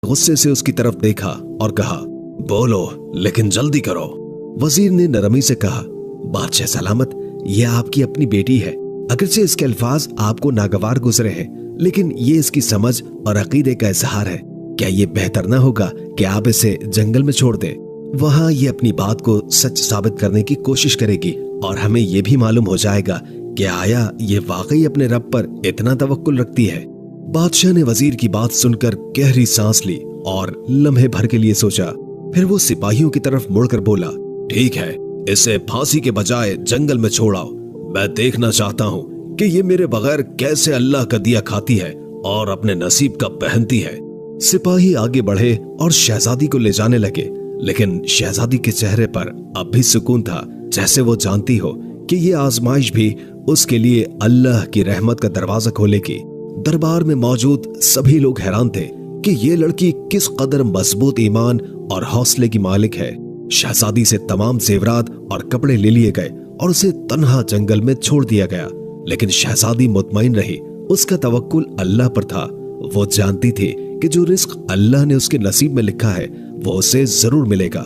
गुस्से से उसकी तरफ देखा और कहा, बोलो लेकिन जल्दी करो। वजीर ने नरमी से कहा, बादशाह सलामत, यह आपकी अपनी बेटी है। अगरचे इसके अल्फाज आपको नागवार गुजरे हैं, लेकिन ये इसकी समझ और अकीदे का इजहार है। क्या ये बेहतर ना होगा कि आप इसे जंगल में छोड़ दें? वहां ये अपनी बात को सच साबित करने की कोशिश करेगी और हमें यह भी मालूम हो जाएगा कि आया ये वाकई अपने रब पर इतना तवक्कुल रखती है। बादशाह ने वजीर की बात सुनकर गहरी सांस ली और लम्हे भर के लिए सोचा। फिर वो सिपाहियों की तरफ मुड़कर बोला, ठीक है, इसे फांसी के बजाय जंगल में छोड़ाओ। मैं देखना चाहता हूँ कि ये मेरे बगैर कैसे अल्लाह का दिया खाती है और अपने नसीब का पहनती है। सिपाही आगे बढ़े और शहजादी को ले जाने लगे, लेकिन शहजादी के चेहरे पर अब भी सुकून था, जैसे वो जानती हो कि ये आजमाइश भी उसके लिए अल्लाह की रहमत का दरवाजा खोलेगी। दरबार में मौजूद सभी लोग हैरान थे कि ये लड़की किस कदर मजबूत ईमान और हौसले की मालिक है। शहजादी से तमाम जेवरात और कपड़े ले लिए गए और उसे तन्हा जंगल में छोड़ दिया गया, लेकिन शहजादी मुतमईन रही। उसका तवक्कुल अल्लाह पर था। वो जानती थी कि जो रिस्क अल्लाह ने उसके नसीब में लिखा है वो उसे जरूर मिलेगा।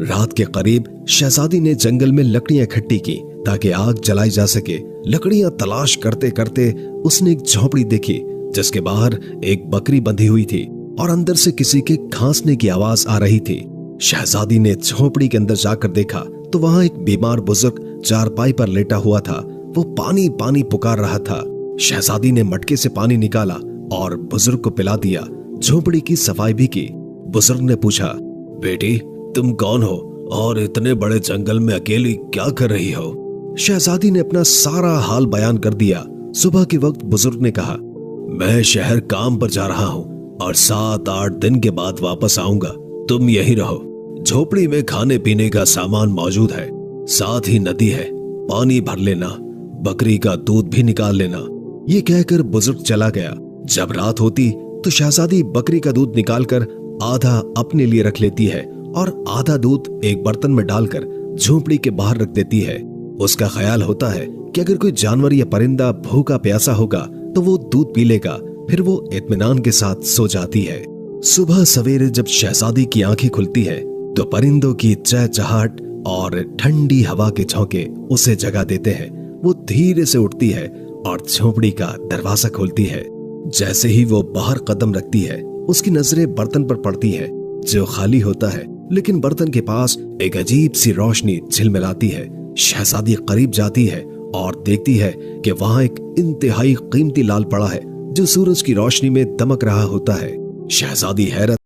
रात के करीब शहजादी ने जंगल में लकड़ियां इकट्ठी की ताकि आग जलाई जा सके। लकड़ियां तलाश करते करते उसने एक झोपड़ी देखी जिसके बाहर एक बकरी बंधी हुई थी और अंदर से किसी के खांसने की आवाज आ रही थी। शहजादी ने झोपड़ी के अंदर जाकर देखा तो वहां एक बीमार बुजुर्ग चारपाई पर लेटा हुआ था। वो पानी पानी पुकार रहा था। शहजादी ने मटके से पानी निकाला और बुजुर्ग को पिला दिया। झोपड़ी की सफाई भी की। बुजुर्ग ने पूछा, बेटी तुम कौन हो और इतने बड़े जंगल में अकेली क्या कर रही हो? शहजादी ने अपना सारा हाल बयान कर दिया। सुबह के वक्त बुजुर्ग ने कहा, मैं शहर काम पर जा रहा हूँ और 7-8 दिन के बाद वापस आऊंगा। तुम यहीं रहो। झोपड़ी में खाने पीने का सामान मौजूद है, साथ ही नदी है, पानी भर लेना, बकरी का दूध भी निकाल लेना। ये कहकर बुजुर्ग चला गया। जब रात होती तो शहजादी बकरी का दूध निकालकर आधा अपने लिए रख लेती है और आधा दूध एक बर्तन में डालकर झोपड़ी के बाहर रख देती है। उसका ख्याल होता है कि अगर कोई जानवर या परिंदा भूखा प्यासा होगा तो वो दूध पी लेगा। फिर वो इत्मीनान के साथ सो जाती है। सुबह सवेरे जब शहजादी की आंखें खुलती है तो परिंदों की चहचहाहट और ठंडी हवा के झोंके उसे जगा देते हैं। वो धीरे से उठती है और झोपड़ी का दरवाजा खोलती है। जैसे ही वो बाहर कदम रखती है उसकी नजरें बर्तन पर पड़ती है जो खाली होता है, लेकिन बर्तन के पास एक अजीब सी रोशनी झिलमिलाती है। शहजादी करीब जाती है और देखती है कि वहां एक इंतहाई कीमती लाल पड़ा है जो सूरज की रोशनी में दमक रहा होता है। शहजादी हैरत